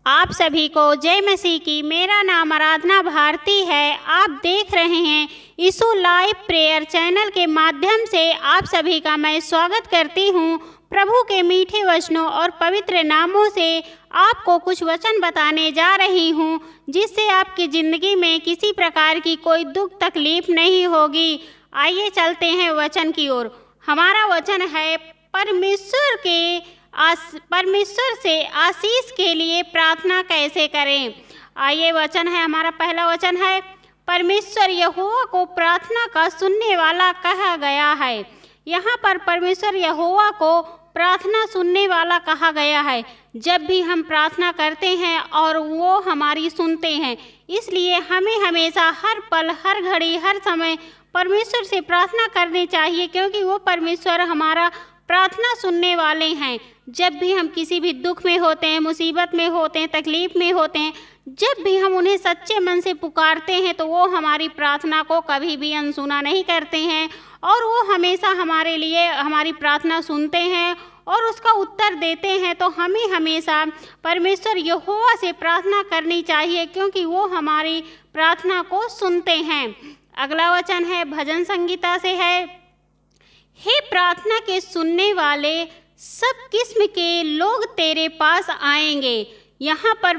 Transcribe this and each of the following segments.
आप सभी को जय मसीह की। मेरा नाम आराधना भारती है। आप देख रहे हैं यीशु लाइव प्रेयर चैनल के माध्यम से आप सभी का मैं स्वागत करती हूँ। प्रभु के मीठे वचनों और पवित्र नामों से आपको कुछ वचन बताने जा रही हूँ, जिससे आपकी ज़िंदगी में किसी प्रकार की कोई दुख तकलीफ नहीं होगी। आइए चलते हैं वचन की ओर। हमारा वचन है परमेश्वर से आशीष के लिए प्रार्थना कैसे करें। आइए वचन है, हमारा पहला वचन है, परमेश्वर यहोवा को प्रार्थना का सुनने वाला कहा गया है। यहाँ पर परमेश्वर यहोवा को प्रार्थना सुनने वाला कहा गया है। जब भी हम प्रार्थना करते हैं और वो हमारी सुनते हैं, इसलिए हमें हमेशा हर पल, हर घड़ी, हर समय परमेश्वर से प्रार्थना करनी चाहिए, क्योंकि वो परमेश्वर हमारा प्रार्थना सुनने वाले हैं। जब भी हम किसी भी दुख में होते हैं, मुसीबत में होते हैं, तकलीफ में होते हैं, जब भी हम उन्हें सच्चे मन से पुकारते हैं तो वो हमारी प्रार्थना को कभी भी अनसुना नहीं करते हैं और वो हमेशा हमारे लिए हमारी प्रार्थना सुनते हैं और उसका उत्तर देते हैं। तो हमें हमेशा परमेश्वर यहोवा से प्रार्थना करनी चाहिए, क्योंकि वो हमारी प्रार्थना को सुनते हैं। अगला वचन है, भजन संगीता से है, हे प्रार्थना के सुनने वाले सब किस्म के लोग तेरे पास आएंगे। यहाँ पर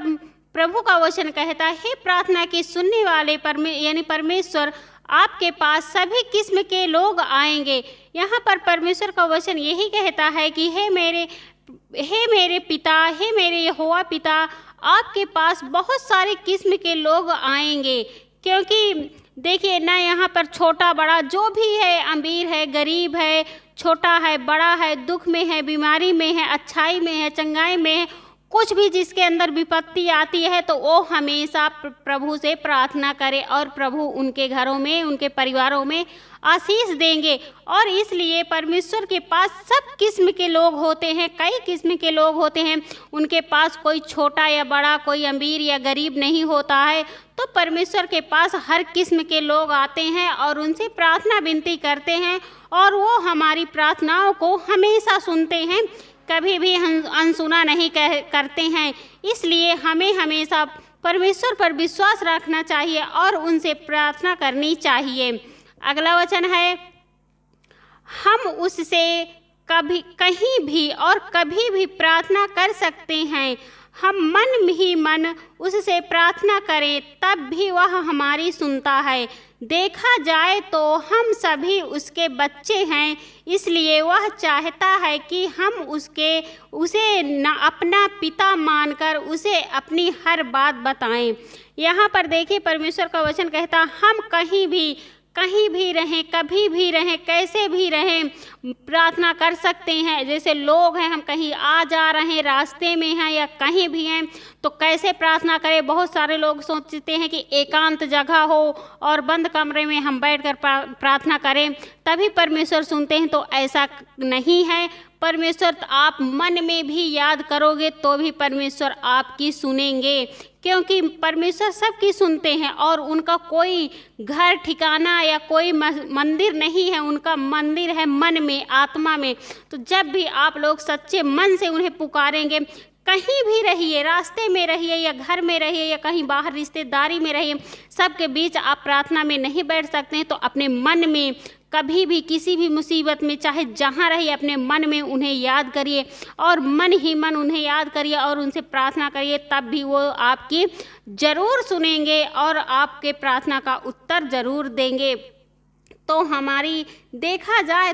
प्रभु का वचन कहता है, हे प्रार्थना के सुनने वाले यानी परमेश्वर आपके पास सभी किस्म के लोग आएंगे। यहाँ पर परमेश्वर का वचन यही कहता है कि हे मेरे पिता, हे मेरे यहोवा पिता, आपके पास बहुत सारे किस्म के लोग आएंगे। क्योंकि देखिए ना, यहाँ पर छोटा बड़ा जो भी है, अमीर है, गरीब है, छोटा है, बड़ा है, दुख में है, बीमारी में है, अच्छाई में है, चंगाई में है, कुछ भी जिसके अंदर विपत्ति आती है तो वो हमेशा प्रभु से प्रार्थना करे और प्रभु उनके घरों में, उनके परिवारों में आशीष देंगे। और इसलिए परमेश्वर के पास सब किस्म के लोग होते हैं, कई किस्म के लोग होते हैं। उनके पास कोई छोटा या बड़ा, कोई अमीर या गरीब नहीं होता है। तो परमेश्वर के पास हर किस्म के लोग आते हैं और उनसे प्रार्थना विनती करते हैं और वो हमारी प्रार्थनाओं को हमेशा सुनते हैं, कभी भी अनसुना नहीं करते हैं। इसलिए हमें हमेशा परमेश्वर पर विश्वास रखना चाहिए और उनसे प्रार्थना करनी चाहिए। अगला वचन है, हम उससे कभी, कहीं भी और कभी भी प्रार्थना कर सकते हैं। हम मन ही मन उससे प्रार्थना करें तब भी वह हमारी सुनता है। देखा जाए तो हम सभी उसके बच्चे हैं, इसलिए वह चाहता है कि हम उसे न अपना पिता मानकर उसे अपनी हर बात बताएं। यहाँ पर देखिए परमेश्वर का वचन कहता, हम कहीं भी रहें, कभी भी रहें, कैसे भी रहें, प्रार्थना कर सकते हैं। जैसे लोग हैं, हम कहीं आ जा रहे हैं, रास्ते में हैं या कहीं भी हैं, तो कैसे प्रार्थना करें। बहुत सारे लोग सोचते हैं कि एकांत जगह हो और बंद कमरे में हम बैठकर प्रार्थना करें तभी परमेश्वर सुनते हैं, तो ऐसा नहीं है। परमेश्वर आप मन में भी याद करोगे तो भी परमेश्वर आपकी सुनेंगे, क्योंकि परमेश्वर सबकी सुनते हैं और उनका कोई घर ठिकाना या कोई मंदिर नहीं है, उनका मंदिर है मन में, आत्मा में। तो जब भी आप लोग सच्चे मन से उन्हें पुकारेंगे, कहीं भी रहिए, रास्ते में रहिए या घर में रहिए या कहीं बाहर रिश्तेदारी में रहिए, सबके बीच आप प्रार्थना में नहीं बैठ सकते हैं, तो अपने मन में कभी भी किसी भी मुसीबत में चाहे जहाँ रहिए, अपने मन में उन्हें याद करिए और मन ही मन उन्हें याद करिए और उनसे प्रार्थना करिए, तब भी वो आपकी ज़रूर सुनेंगे और आपके प्रार्थना का उत्तर ज़रूर देंगे। तो हमारी देखा जाए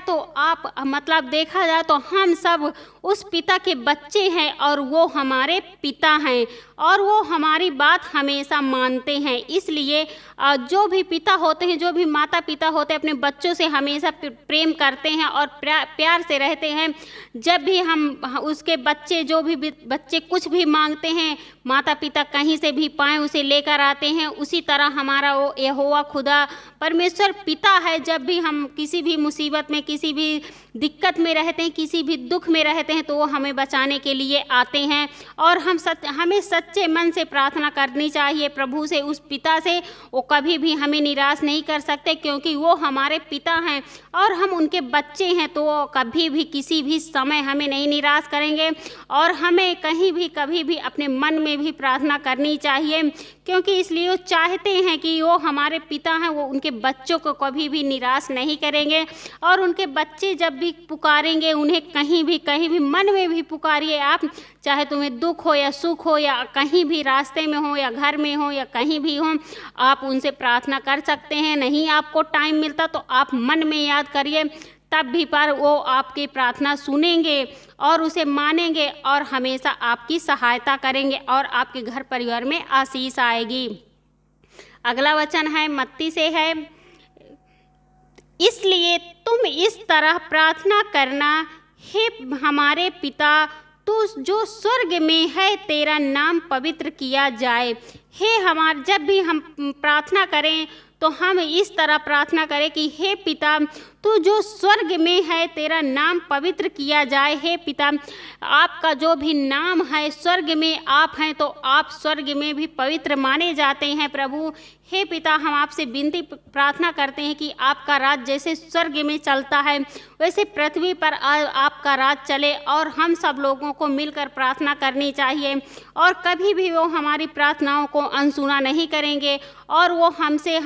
तो हम सब उस पिता के बच्चे हैं और वो हमारे पिता हैं और वो हमारी बात हमेशा मानते हैं। इसलिए जो भी पिता होते हैं, जो भी माता पिता होते हैं, अपने बच्चों से हमेशा प्रेम करते हैं और प्यार से रहते हैं। जब भी हम उसके बच्चे, जो भी बच्चे कुछ भी मांगते हैं, माता पिता कहीं से भी पाएँ उसे लेकर आते हैं। उसी तरह हमारा वो यहोवा खुदा परमेश्वर पिता है जब भी हम किसी भी मुसीबत में, किसी भी दिक्कत में रहते हैं, किसी भी दुख में रहते हैं, तो वो हमें बचाने के लिए आते हैं। और हमें सच्चे मन से प्रार्थना करनी चाहिए प्रभु से, उस पिता से। वो कभी भी हमें निराश नहीं कर सकते, क्योंकि वो हमारे पिता हैं और हम उनके बच्चे हैं। तो वो कभी भी किसी भी समय हमें नहीं निराश करेंगे। और हमें कहीं भी कभी भी अपने मन में भी प्रार्थना करनी चाहिए, क्योंकि इसलिए वो चाहते हैं कि वो हमारे पिता हैं, वो उनके बच्चों को कभी भी निराश नहीं करेंगे। और उनके बच्चे जब भी पुकारेंगे, उन्हें कहीं भी मन में भी पुकारिए आप, चाहे तुम्हें दुख हो या सुख हो, या कहीं भी रास्ते में हो या घर में हो या कहीं भी हो, आप उनसे प्रार्थना कर सकते हैं। नहीं आपको टाइम मिलता तो आप मन में याद करिए, तब भी पर वो आपकी प्रार्थना सुनेंगे और उसे मानेंगे और हमेशा आपकी सहायता करेंगे और आपके घर परिवार में आशीष आएगी। अगला वचन है मत्ती से है, इसलिए तुम इस तरह प्रार्थना करना, हे हमारे पिता तू जो स्वर्ग में है, तेरा नाम पवित्र किया जाए। जब भी हम प्रार्थना करें तो हम इस तरह प्रार्थना करें कि हे पिता तू जो स्वर्ग में है, तेरा नाम पवित्र किया जाए। हे पिता, आपका जो भी नाम है, स्वर्ग में आप हैं तो आप स्वर्ग में भी पवित्र माने जाते हैं प्रभु। हे पिता, हम आपसे विनती प्रार्थना करते हैं कि आपका राज जैसे स्वर्ग में चलता है, वैसे पृथ्वी पर आपका राज चले। और हम सब लोगों को मिलकर प्रार्थना करनी चाहिए, और कभी भी वो हमारी प्रार्थनाओं को अनसुना नहीं करेंगे, और वो हमसे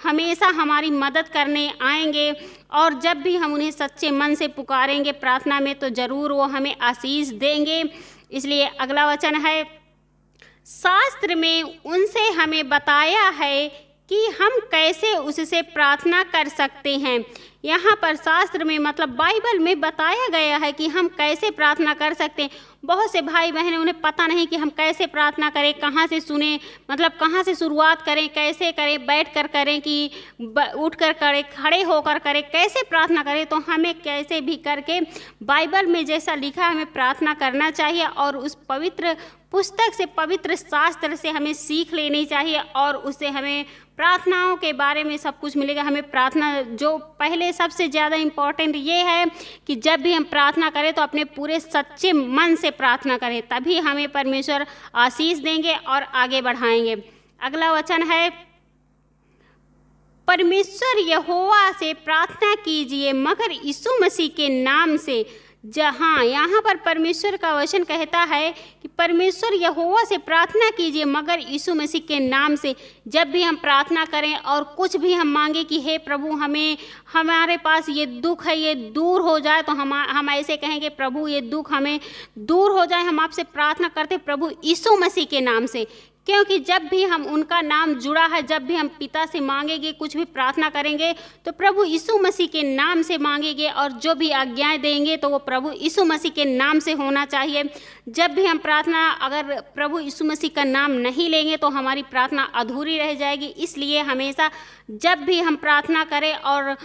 हमेशा हमारी मदद करने आएंगे। और जब भी हम उन्हें सच्चे मन से पुकारेंगे प्रार्थना में, तो ज़रूर वो हमें आशीष देंगे। इसलिए अगला वचन है, शास्त्र में उनसे हमें बताया है कि हम कैसे उससे प्रार्थना कर सकते हैं। यहाँ पर शास्त्र में मतलब बाइबल में बताया गया है कि हम कैसे प्रार्थना कर सकते हैं। बहुत से भाई बहन उन्हें पता नहीं कि हम कैसे प्रार्थना करें, कहाँ से सुने, मतलब कहाँ से शुरुआत करें, कैसे करें, बैठ कर करें कि उठ कर करें, खड़े होकर करें, कैसे प्रार्थना करें। तो हमें कैसे भी करके बाइबल में जैसा लिखा है हमें प्रार्थना करना चाहिए, और उस पवित्र पुस्तक से, पवित्र शास्त्र से हमें सीख लेनी चाहिए, और उससे हमें प्रार्थनाओं के बारे में सब कुछ मिलेगा। हमें प्रार्थना जो पहले सबसे ज़्यादा इम्पोर्टेंट ये है कि जब भी हम प्रार्थना करें तो अपने पूरे सच्चे मन से प्रार्थना करें, तभी हमें परमेश्वर आशीष देंगे और आगे बढ़ाएंगे। अगला वचन है, परमेश्वर यहोवा से प्रार्थना कीजिए मगर यीशु मसीह के नाम से। जहाँ यहाँ पर परमेश्वर का वचन कहता है कि परमेश्वर यहोवा से प्रार्थना कीजिए मगर यीशु मसीह के नाम से। जब भी हम प्रार्थना करें और कुछ भी हम मांगे कि हे प्रभु, हमारे पास ये दुख है, ये दूर हो जाए, तो हम ऐसे कहेंगे, प्रभु ये दुख हमें दूर हो जाए। हम आपसे प्रार्थना करते प्रभु यीशु मसीह के नाम से, क्योंकि जब भी हम उनका नाम जुड़ा है, जब भी हम पिता से मांगेंगे, कुछ भी प्रार्थना करेंगे, तो प्रभु यीशु मसीह के नाम से मांगेंगे, और जो भी आज्ञाएं देंगे तो वो प्रभु यीशु मसीह के नाम से होना चाहिए। जब भी हम प्रार्थना अगर प्रभु यीशु मसीह का नाम नहीं लेंगे तो हमारी प्रार्थना अधूरी रह जाएगी। इसलिए हमेशा जब भी हम प्रार्थना करें और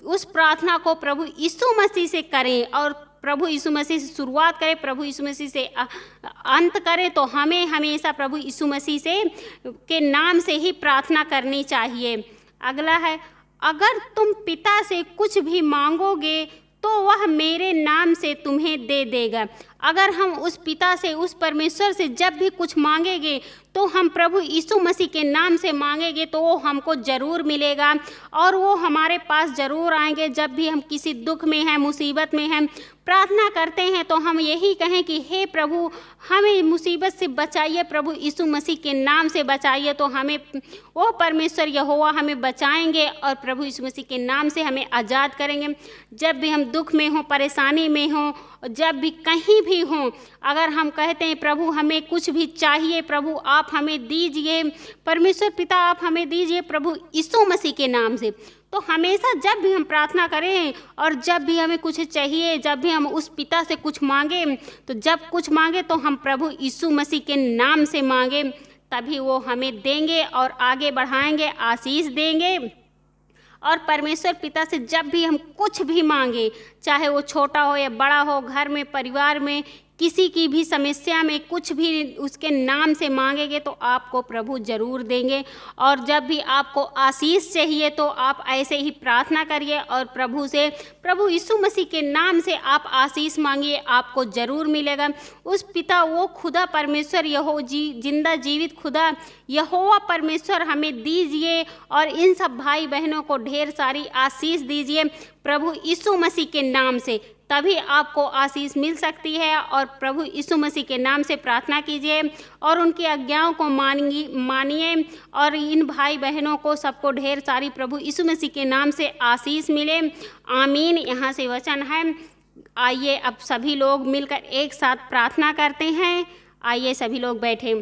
उस प्रार्थना को प्रभु यीशु मसीह से करें, और प्रभु यीशु मसीह से शुरुआत करें, प्रभु यीशु मसीह से अंत करें, तो हमें हमेशा प्रभु यीशु मसीह से के नाम से ही प्रार्थना करनी चाहिए। अगला है, अगर तुम पिता से कुछ भी मांगोगे तो वह मेरे नाम से तुम्हें दे देगा। अगर हम उस पिता से, उस परमेश्वर से जब भी कुछ मांगेंगे तो हम प्रभु यीशु मसीह के नाम से मांगेंगे तो वो हमको ज़रूर मिलेगा, और वो हमारे पास ज़रूर आएंगे। जब भी हम किसी दुख में हैं, मुसीबत में हैं, प्रार्थना करते हैं तो हम यही कहें कि हे प्रभु, हमें मुसीबत से बचाइए, प्रभु यीशु मसीह के नाम से बचाइए। तो हमें वो परमेश्वर यहोवा हमें बचाएंगे और प्रभु यीशु मसीह के नाम से हमें आज़ाद करेंगे। जब भी हम दुख में हों, परेशानी में हों, जब भी कहीं भी हों, अगर हम कहते हैं प्रभु हमें कुछ भी चाहिए, प्रभु आप हमें दीजिए, परमेश्वर पिता आप हमें दीजिए प्रभु यीशु मसीह के नाम से, तो हमेशा जब भी हम प्रार्थना करें और जब भी हमें कुछ चाहिए, जब भी हम उस पिता से कुछ मांगे, तो जब कुछ मांगे तो हम प्रभु यीशु मसीह के नाम से मांगे, तभी वो हमें देंगे और आगे बढ़ाएंगे, आशीष देंगे। और परमेश्वर पिता से जब भी हम कुछ भी मांगे, चाहे वो छोटा हो या बड़ा हो, घर में, परिवार में, किसी की भी समस्या में कुछ भी उसके नाम से मांगेंगे तो आपको प्रभु जरूर देंगे। और जब भी आपको आशीष चाहिए तो आप ऐसे ही प्रार्थना करिए और प्रभु से, प्रभु यीशु मसीह के नाम से आप आशीष मांगिए, आपको ज़रूर मिलेगा। उस पिता वो खुदा परमेश्वर जिंदा जीवित खुदा यहोवा परमेश्वर हमें दीजिए और इन सब भाई बहनों को ढेर सारी आशीष दीजिए प्रभु यीशु मसीह के नाम से, तभी आपको आशीष मिल सकती है। और प्रभु यीशु मसीह के नाम से प्रार्थना कीजिए और उनकी आज्ञाओं को मानिए और इन भाई बहनों को सबको ढेर सारी प्रभु यीशु मसीह के नाम से आशीष मिले। आमीन। यहाँ से वचन है। आइए अब सभी लोग मिलकर एक साथ प्रार्थना करते हैं। आइए सभी लोग बैठे।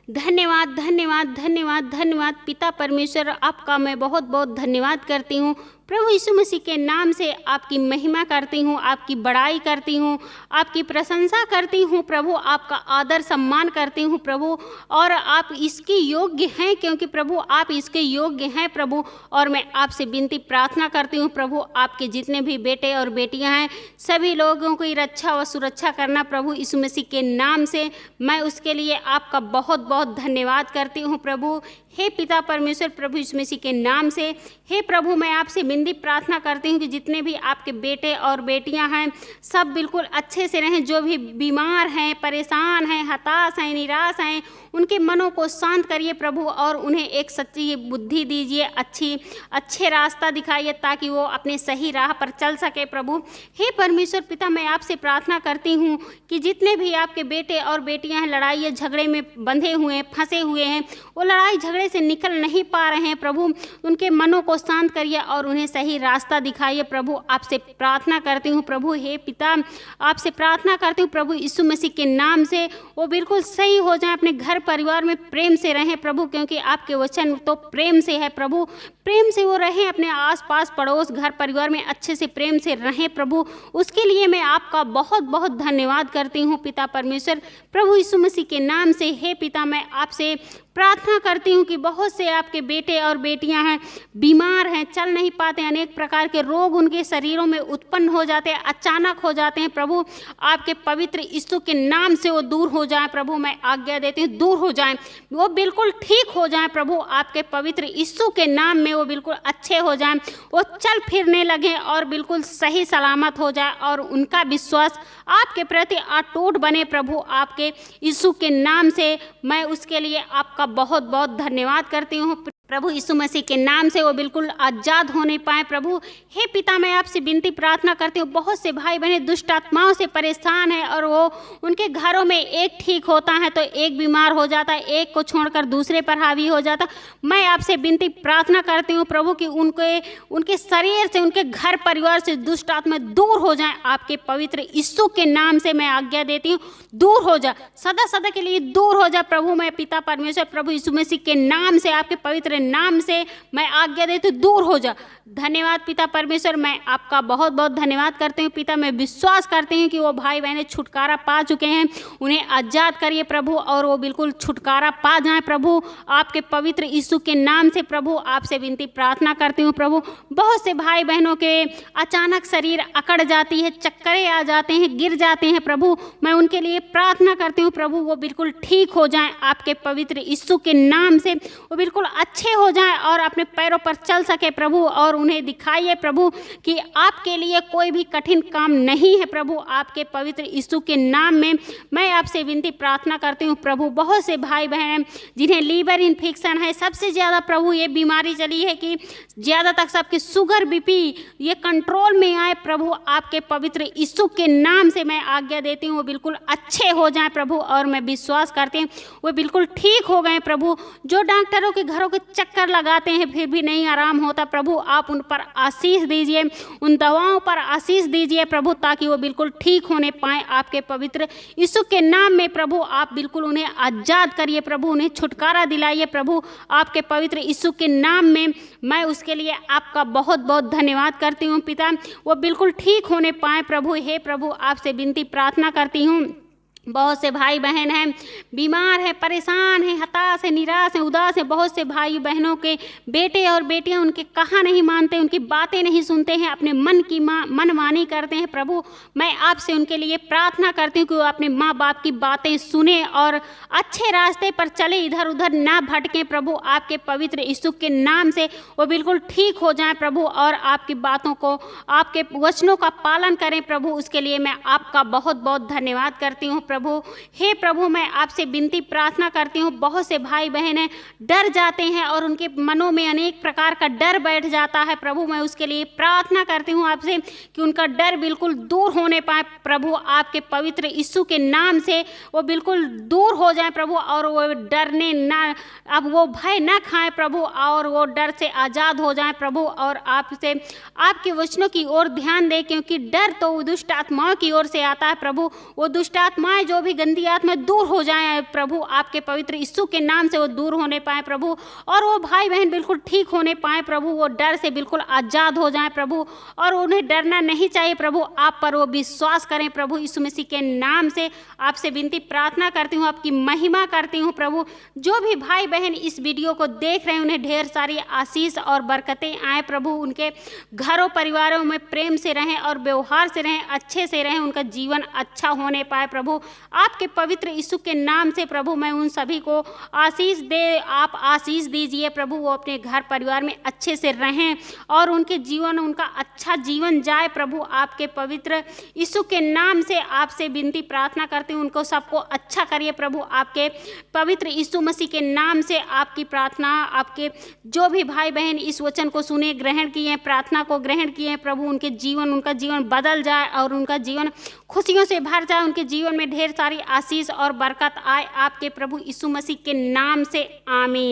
धन्यवाद धन्यवाद धन्यवाद धन्यवाद पिता परमेश्वर, आपका मैं बहुत बहुत धन्यवाद करती हूँ। प्रभु यीशु मसीह के नाम से आपकी महिमा करती हूँ, आपकी बड़ाई करती हूँ, आपकी प्रशंसा करती हूँ प्रभु, आपका आदर सम्मान करती हूँ प्रभु। और आप इसकी योग्य हैं, क्योंकि प्रभु आप इसके योग्य हैं प्रभु। और मैं आपसे विनती प्रार्थना करती हूँ प्रभु, आपके जितने भी बेटे और बेटियाँ हैं सभी लोगों की रक्षा व सुरक्षा करना प्रभु यीशु मसीह के नाम से। मैं उसके लिए आपका बहुत बहुत धन्यवाद करती हूँ प्रभु। हे पिता परमेश्वर, प्रभु यीशु मसीह के नाम से हे प्रभु, मैं आपसे विनती प्रार्थना करती हूँ कि जितने भी आपके बेटे और बेटियां हैं सब बिल्कुल अच्छे से रहें। जो भी बीमार हैं, परेशान हैं, हताश हैं, निराश हैं, उनके मनों को शांत करिए प्रभु और उन्हें एक सच्ची बुद्धि दीजिए, अच्छे रास्ता दिखाइए ताकि वो अपने सही राह पर चल सके प्रभु। हे परमेश्वर पिता, मैं आपसे प्रार्थना करती हूँ कि जितने भी आपके बेटे और बेटियां हैं लड़ाई या झगड़े में बंधे हुए हैं, फंसे हुए हैं, वो लड़ाई झगड़े से निकल नहीं पा रहे हैं प्रभु, उनके मनों को शांत करिए और उन्हें सही रास्ता दिखाइए प्रभु। आपसे प्रार्थना करती हूँ प्रभु। हे पिता, आपसे प्रार्थना करती हूँ प्रभु यीशु मसीह के नाम से वो बिल्कुल सही हो जाए, अपने घर परिवार में प्रेम से रहें प्रभु, क्योंकि आपके वचन तो प्रेम से है प्रभु। प्रेम से वो रहें, अपने आसपास पड़ोस घर परिवार में अच्छे से प्रेम से रहें प्रभु। उसके लिए मैं आपका बहुत बहुत धन्यवाद करती हूँ पिता परमेश्वर, प्रभु यीशु मसीह के नाम से। हे पिता, मैं आपसे प्रार्थना करती हूँ कि बहुत से आपके बेटे और बेटियां हैं, बीमार हैं, चल नहीं पाते, अनेक प्रकार के रोग उनके शरीरों में उत्पन्न हो जाते हैं, अचानक हो जाते हैं प्रभु। आपके पवित्र यीशु के नाम से वो दूर हो जाएं प्रभु। मैं आज्ञा देती हूँ दूर हो जाएं, वो बिल्कुल ठीक हो जाएं प्रभु। आपके पवित्र यीशु के नाम में वो बिल्कुल अच्छे हो जाएं, वो चल फिरने लगें और बिल्कुल सही सलामत हो जाए और उनका विश्वास आपके प्रति अटूट बने प्रभु। आपके यीशु के नाम से मैं उसके लिए आपका बहुत बहुत धन्यवाद करती हूँ प्रभु। यीशु मसीह के नाम से वो बिल्कुल आज़ाद होने पाए प्रभु। हे पिता, मैं आपसे विनती प्रार्थना करती हूँ, बहुत से भाई बहन दुष्ट आत्माओं से परेशान हैं और वो उनके घरों में एक ठीक होता है तो एक बीमार हो जाता है, एक को छोड़कर दूसरे पर हावी हो जाता। मैं आपसे विनती प्रार्थना करती हूँ प्रभु कि उनके शरीर से, उनके घर परिवार से दुष्ट आत्मा दूर हो जाए। आपके पवित्र यीशु के नाम से मैं आज्ञा देती हूँ, दूर हो जा, सदा सदा के लिए दूर हो जा प्रभु। मैं पिता परमेश्वर प्रभु यीशु मसीह के नाम से, आपके पवित्र नाम से मैं आज्ञा देती हूँ, दूर हो जा। धन्यवाद पिता परमेश्वर, मैं आपका बहुत बहुत धन्यवाद करती हूँ पिता। मैं विश्वास करती हूँ कि वो भाई बहनें छुटकारा पा चुके हैं, उन्हें आज़ाद करिए प्रभु और वो बिल्कुल छुटकारा पा जाएं प्रभु। आपके पवित्र यीशु के नाम से प्रभु आपसे विनती प्रार्थना करती हूँ प्रभु। बहुत से भाई बहनों के अचानक शरीर अकड़ जाती है, चक्करे आ जाते हैं, गिर जाते हैं प्रभु, मैं उनके लिए प्रार्थना करती हूँ प्रभु, वो बिल्कुल ठीक हो जाएं। आपके पवित्र यीशु के नाम से वो बिल्कुल अच्छे हो जाएं और अपने पैरों पर चल सके प्रभु। और उन्हें दिखाइए प्रभु कि आपके लिए कोई भी कठिन काम नहीं है प्रभु। आपके पवित्र यीशु के नाम में मैं आपसे विनती प्रार्थना करती हूँ प्रभु। बहुत से भाई बहन जिन्हें लीवर इन्फेक्शन है, सबसे ज़्यादा प्रभु ये बीमारी चली है कि ज़्यादा तक सबके शुगर बीपी ये कंट्रोल में आए प्रभु। आपके पवित्र यीशु के नाम से मैं आज्ञा देती हूँ वो बिल्कुल अच्छे हो जाएं प्रभु। और मैं विश्वास करती हूँ वो बिल्कुल ठीक हो गए प्रभु। जो डॉक्टरों के घरों के चक्कर लगाते हैं फिर भी नहीं आराम होता प्रभु, आप उन पर आशीष दीजिए, उन दवाओं पर आशीष दीजिए प्रभु, ताकि वो बिल्कुल ठीक होने पाए। आपके पवित्र यीशु के नाम में प्रभु आप बिल्कुल उन्हें आज़ाद करिए प्रभु, उन्हें छुटकारा दिलाइए प्रभु। आपके पवित्र यीशु के नाम में मैं उसके लिए आपका बहुत बहुत धन्यवाद करती हूँ पिता, वो बिल्कुल ठीक होने पाए प्रभु। हे प्रभु, आपसे विनती प्रार्थना करती हूँ बहुत से भाई बहन हैं, बीमार हैं, परेशान हैं, हताश हैं, निराश हैं, उदास हैं। बहुत से भाई बहनों के बेटे और बेटियां उनके कहा नहीं मानते, उनकी बातें नहीं सुनते हैं, अपने मन की मनमानी करते हैं। प्रभु, मैं आपसे उनके लिए प्रार्थना करती हूँ कि वो अपने माँ बाप की बातें सुने और अच्छे रास्ते पर चले, इधर उधर ना भटकें। प्रभु, आपके पवित्र यीशु के नाम से वो बिल्कुल ठीक हो जाएं प्रभु, और आपकी बातों को, आपके वचनों का पालन करें प्रभु। उसके लिए मैं आपका बहुत बहुत धन्यवाद करती हूँ प्रभु। हे प्रभु, मैं आपसे विनती प्रार्थना करती हूँ, बहुत से भाई बहन डर जाते हैं और उनके मनों में अनेक प्रकार का डर बैठ जाता है प्रभु। मैं उसके लिए प्रार्थना करती हूँ आपसे कि उनका डर बिल्कुल दूर होने पाए प्रभु। आपके पवित्र यीशु के नाम से वो बिल्कुल दूर हो जाए प्रभु, और वो डरने ना, अब वो भय ना खाएं प्रभु, और वो डर से आज़ाद हो जाए प्रभु। और आपसे आपके वचनों की ओर ध्यान दें, क्योंकि डर तो दुष्ट आत्माओं की ओर से आता है प्रभु। वो दुष्ट आत्माएं, जो भी गंदी आत्मा दूर हो जाएं प्रभु, आपके पवित्र यीशु के नाम से वो दूर होने पाए प्रभु, और वो भाई बहन बिल्कुल ठीक होने पाए प्रभु। वो डर से बिल्कुल आज़ाद हो जाएं प्रभु, और उन्हें डरना नहीं चाहिए प्रभु। आप पर वो विश्वास करें प्रभु। यीशु मसीह के नाम से आपसे विनती प्रार्थना करती हूँ, आपकी महिमा करती हूँ प्रभु। जो भी भाई बहन इस वीडियो को देख रहे हैं, उन्हें ढेर सारी आशीष और बरकतें आए प्रभु। उनके घरों परिवारों में प्रेम से रहें और व्यवहार से रहें, अच्छे से रहें, उनका जीवन अच्छा होने पाए प्रभु। आपके पवित्र यीशु के नाम से प्रभु मैं उन सभी को आशीष दे, आप आशीष दीजिए प्रभु। वो अपने घर परिवार में अच्छे से रहें और उनके जीवन, उनका अच्छा जीवन जाए प्रभु। आपके पवित्र यीशु के नाम से आपसे विनती प्रार्थना करती हूँ, उनको सबको अच्छा करिए प्रभु। आपके पवित्र यीशु मसीह के नाम से आपकी प्रार्थना, आपके जो भी भाई बहन इस वचन को सुने, ग्रहण किए हैं, प्रार्थना को ग्रहण किए हैं प्रभु, उनके जीवन, उनका जीवन बदल जाए और उनका जीवन खुशियों से भर जाए। उनके जीवन में ढेर सारी आशीष और बरकत आए, आपके प्रभु यीशु मसीह के नाम से, आमीन।